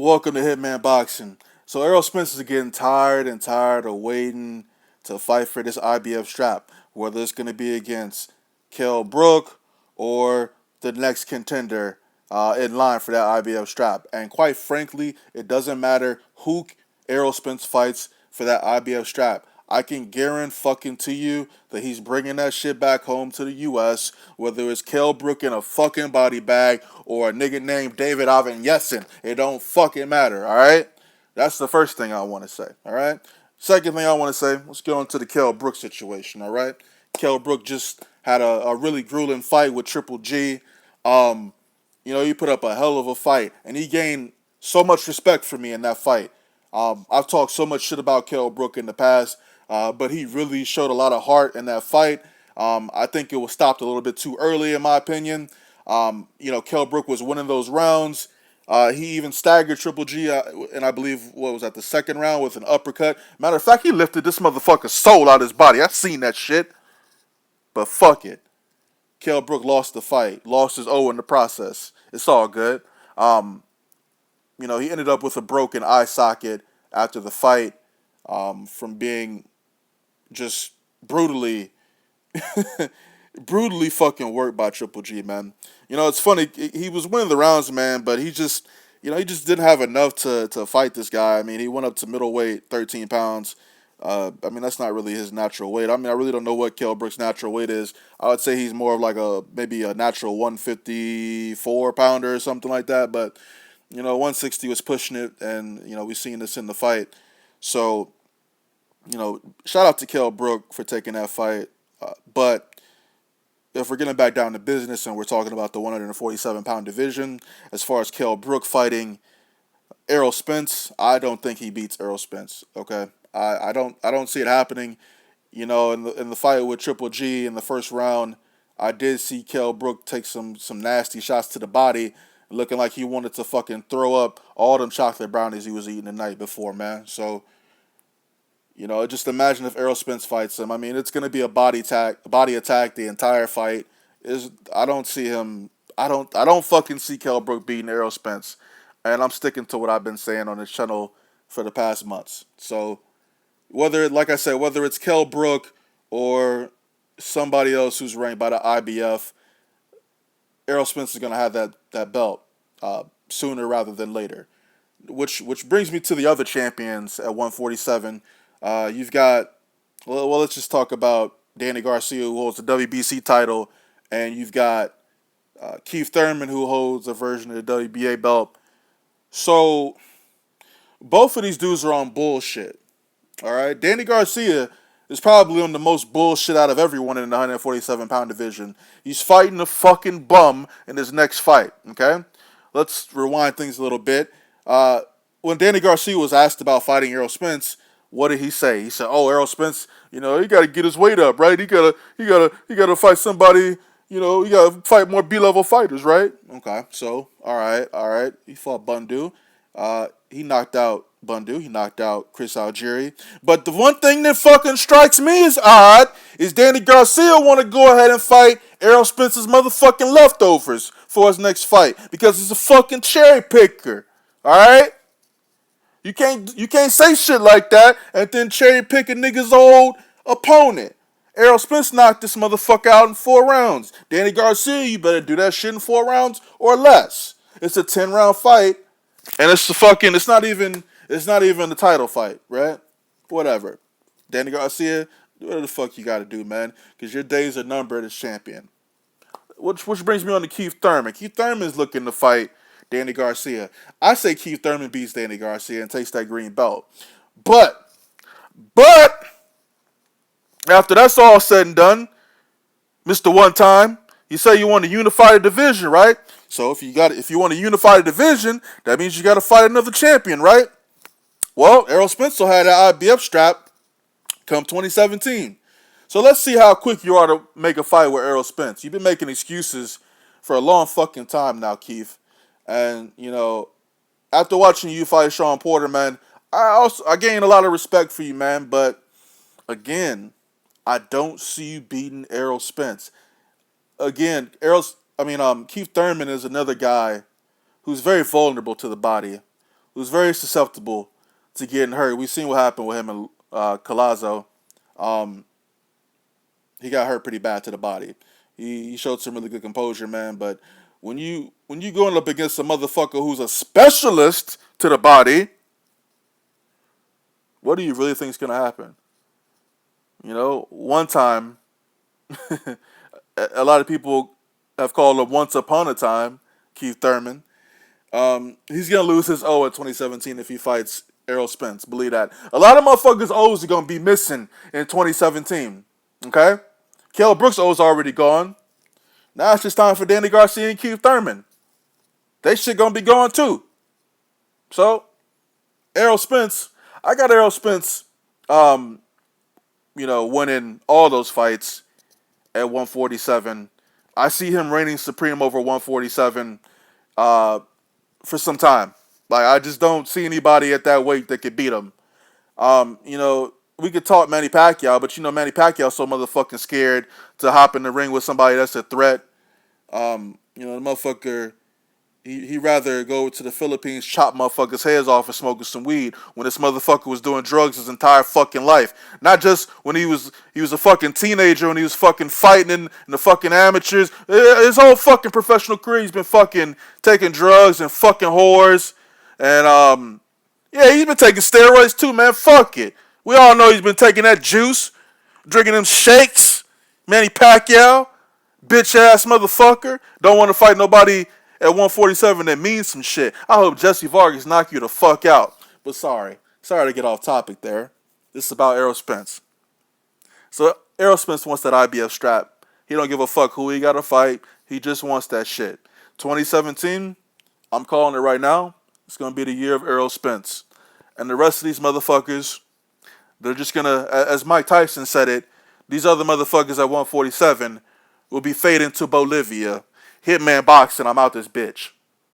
Welcome to Hitman Boxing. So Errol Spence is getting tired and tired of waiting to fight for this IBF strap, whether it's going to be against Kell Brook or the next contender in line for that IBF strap. And quite frankly, it doesn't matter who Errol Spence fights for that IBF strap. I can guarantee you that he's bringing that shit back home to the U.S., whether it's Kell Brook in a fucking body bag or a nigga named David Ivan Yessin. It don't fucking matter, all right? That's the first thing I want to say, all right? Second thing I want to say, let's get on to the Kell Brook situation, all right? Kell Brook just had a really grueling fight with Triple G. He put up a hell of a fight, and he gained so much respect for me in that fight. I've talked so much shit about Kell Brook in the past, but he really showed a lot of heart in that fight. I think it was stopped a little bit too early, in my opinion. Kell Brook was winning those rounds. He even staggered Triple G, and I believe, what was that, the second round with an uppercut. Matter of fact, he lifted this motherfucker's soul out of his body. I seen that shit. But fuck it. Kell Brook lost the fight, lost his O in the process. It's all good. He ended up with a broken eye socket after the fight from being just brutally, brutally fucking worked by Triple G, man. It's funny. He was winning the rounds, man, but he just didn't have enough to fight this guy. I mean, he went up to middleweight, 13 pounds. That's not really his natural weight. I really don't know what Kell Brook's natural weight is. I would say he's more of like maybe a natural 154 pounder or something like that. But 160 was pushing it, and we've seen this in the fight. So shout out to Kell Brook for taking that fight. But if we're getting back down to business and we're talking about the 147-pound division, as far as Kell Brook fighting Errol Spence, I don't think he beats Errol Spence. Okay, I don't see it happening. In the fight with Triple G in the first round, I did see Kell Brook take some nasty shots to the body, looking like he wanted to fucking throw up all them chocolate brownies he was eating the night before, man. So just imagine if Errol Spence fights him. I mean, it's gonna be a body attack the entire fight. I don't see him. I don't fucking see Kell Brook beating Errol Spence, and I'm sticking to what I've been saying on this channel for the past months. So like I said, whether it's Kell Brook or somebody else who's ranked by the IBF, Errol Spence is gonna have that belt sooner rather than later. Which brings me to the other champions at 147. You've got, let's just talk about Danny Garcia, who holds the WBC title, and you've got Keith Thurman, who holds a version of the WBA belt. So both of these dudes are on bullshit. All right, Danny Garcia is probably on the most bullshit out of everyone in the 147-pound division. He's fighting a fucking bum in his next fight. Okay, let's rewind things a little bit. When Danny Garcia was asked about fighting Errol Spence, what did he say? He said, "Oh, Errol Spence, he got to get his weight up, right? He gotta fight somebody. He got to fight more B-level fighters, right?" Okay, so all right. He fought Bundu. He knocked out Bundu. He knocked out Chris Algieri. But the one thing that fucking strikes me as odd is Danny Garcia want to go ahead and fight Errol Spence's motherfucking leftovers for his next fight because he's a fucking cherry picker. All right. You can't say shit like that and then cherry pick a nigga's old opponent. Errol Spence knocked this motherfucker out in 4 rounds. Danny Garcia, you better do that shit in 4 rounds or less. It's a 10-round fight, and it's not even the title fight, right? Whatever. Danny Garcia, do whatever the fuck you gotta do, man, because your days are numbered as champion. Which brings me on to Keith Thurman. Keith Thurman is looking to fight Danny Garcia. I say Keith Thurman beats Danny Garcia and takes that green belt. But after that's all said and done, Mr. One Time, you say you want to unify the division, right? So if you want to unify the division, that means you got to fight another champion, right? Well, Errol Spence had that IBF strap come 2017. So let's see how quick you are to make a fight with Errol Spence. You've been making excuses for a long fucking time now, Keith. And, after watching you fight Sean Porter, man, I gained a lot of respect for you, man. But, again, I don't see you beating Errol Spence. Again, Keith Thurman is another guy who's very vulnerable to the body, who's very susceptible to getting hurt. We've seen what happened with him and Collazo. Um, he got hurt pretty bad to the body. He showed some really good composure, man. But when you going up against a motherfucker who's a specialist to the body, what do you really think is gonna happen? You know, one time, a lot of people have called him once upon a time, Keith Thurman. He's gonna lose his O at 2017 if he fights Errol Spence. Believe that. A lot of motherfuckers' O's are gonna be missing in 2017. Okay, Kell Brooks' O's already gone. Now it's just time for Danny Garcia and Keith Thurman. They shit gonna be gone too. So Errol Spence, I got Errol Spence, um, winning all those fights at 147. I see him reigning supreme over 147 uh, for some time. Like I just don't see anybody at that weight that could beat him. We could talk Manny Pacquiao, but Manny Pacquiao's so motherfucking scared to hop in the ring with somebody that's a threat. The motherfucker, he rather go to the Philippines, chop motherfuckers' heads off and smoking some weed when this motherfucker was doing drugs his entire fucking life. Not just when he was a fucking teenager when he was fucking fighting in the fucking amateurs. His whole fucking professional career he's been fucking taking drugs and fucking whores. And yeah, he's been taking steroids too, man. Fuck it. We all know he's been taking that juice, drinking them shakes. Manny Pacquiao, bitch ass motherfucker. Don't want to fight nobody at 147 that means some shit. I hope Jesse Vargas knock you the fuck out. But sorry to get off topic there. This is about Errol Spence. So Errol Spence wants that IBF strap. He don't give a fuck who he got to fight. He just wants that shit. 2017, I'm calling it right now. It's going to be the year of Errol Spence. And the rest of these motherfuckers, they're just going to, as Mike Tyson said it, these other motherfuckers at 147 will be fading to Bolivia. Hitman boxing, I'm out this bitch.